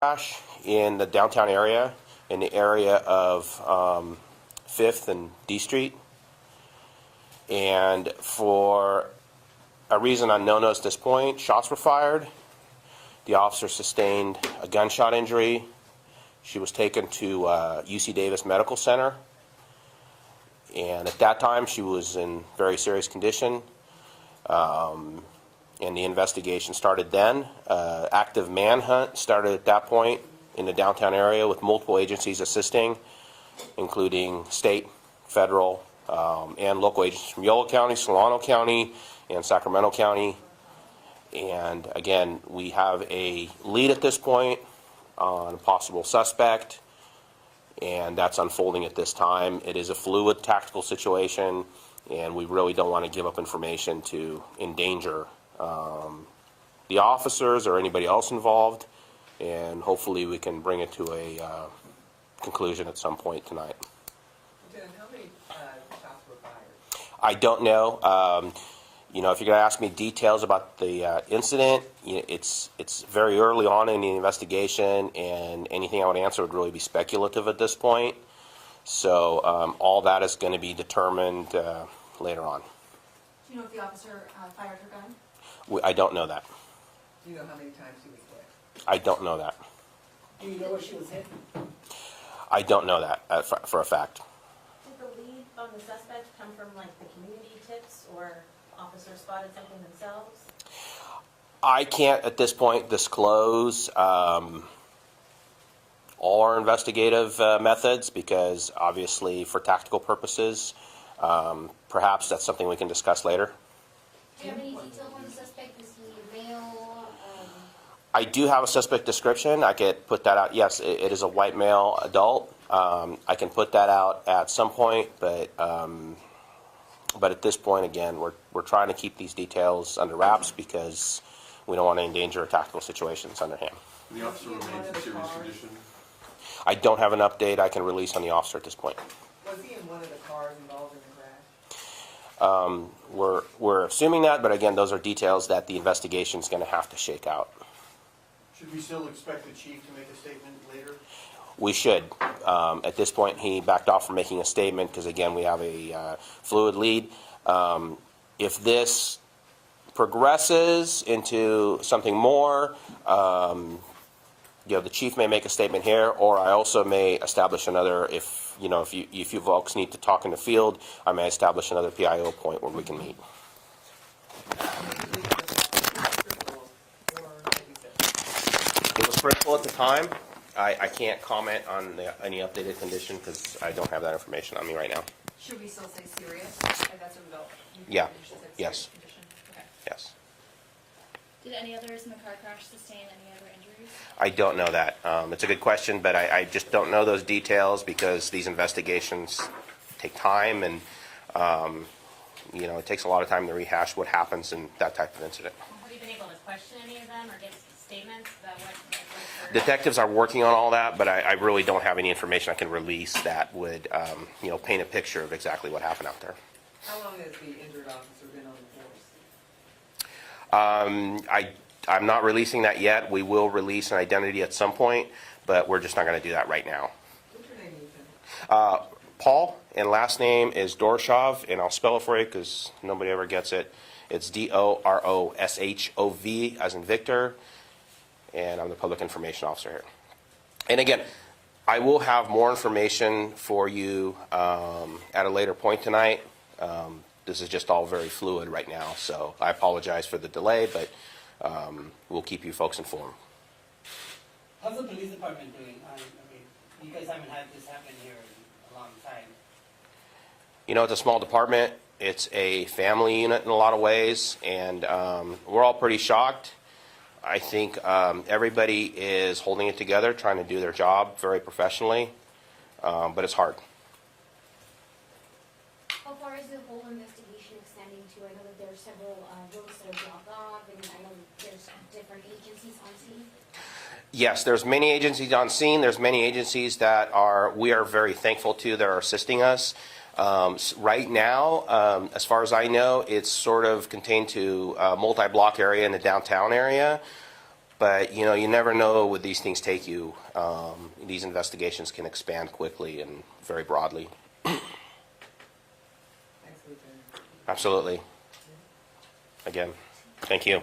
crash in the downtown area, in the area of 5th and D Street. And for a reason unknown at this point, shots were fired. The officer sustained a gunshot injury. She was taken to UC Davis Medical Center. And at that time, she was in very serious condition. And the investigation started then. Active manhunt started at that point in the downtown area with multiple agencies assisting, including state, federal, and local agencies from Yolo County, Solano County, and Sacramento County. And again, we have a lead at this point on a possible suspect, and that's unfolding at this time. It is a fluid tactical situation, and we really don't want to give up information to endanger the officers or anybody else involved, and hopefully we can bring it to a conclusion at some point tonight. Lieutenant, how many shots were fired? I don't know. You know, if you're going to ask me details about the incident, it's very early on in the investigation, and anything I would answer would really be speculative at this point. So all that is going to be determined later on. Do you know if the officer fired her gun? I don't know that. Do you know how many times she was hit? I don't know that. Do you know where she was hit? I don't know that for a fact. Did the lead on the suspect come from like the community tips, or officers spotted something themselves? I can't at this point disclose all our investigative methods because obviously for tactical purposes, perhaps that's something we can discuss later. Do you have any details on the suspect? Is he male? I do have a suspect description. I could put that out. Yes, it is a white male adult. I can put that out at some point, but at this point, again, we're trying to keep these details under wraps because we don't want to endanger tactical situations under him. The officer remains in serious condition. I don't have an update I can release on the officer at this point. Was he in one of the cars involved in the crash? We're assuming that, but again, those are details that the investigation is going to have to shake out. Should we still expect the chief to make a statement later? We should. At this point, he backed off from making a statement because, again, we have a fluid lead. If this progresses into something more, the chief may make a statement here, or I also may establish another. If you folks need to talk in the field, I may establish another PIO point where we can meet. It was critical at the time. I can't comment on any updated condition because I don't have that information on me right now. Should we still say serious? Like that's a result. Yeah. Serious Yes. condition? Okay. Yes. Did any others in the car crash sustain any other injuries? I don't know that. It's a good question, but I just don't know those details because these investigations take time, and it takes a lot of time to rehash what happens in that type of incident. Have you been able to question any of them or get statements about what Detectives are working on all that, but I really don't have any information I can release that would paint a picture of exactly what happened out there. How long has the injured officer been on the force? I'm not releasing that yet. We will release an identity at some point, but we're just not going to do that right now. What's your name, Lieutenant? Paul, and last name is Dorshov, and I'll spell it for you because nobody ever gets it. It's D-O-R-O-S-H-O-V as in Victor, and I'm the public information officer here. And again, I will have more information for you at a later point tonight. This is just all very fluid right now, so I apologize for the delay, but we'll keep you folks informed. How's the police department doing? You guys haven't had this happen here in a long time. It's a small department. It's a family unit in a lot of ways, and we're all pretty shocked. I think everybody is holding it together, trying to do their job very professionally, but it's hard. How far is the whole investigation extending to? I know that there are several roads that are blocked off, and I know there's different agencies on scene. Yes, there's many agencies on scene. There's many agencies that we are very thankful to that are assisting us. Right now, as far as I know, it's sort of contained to a multi-block area in the downtown area. But, you know, you never know where these things take you. These investigations can expand quickly and very broadly. Thanks, Lieutenant. Absolutely. Again, thank you.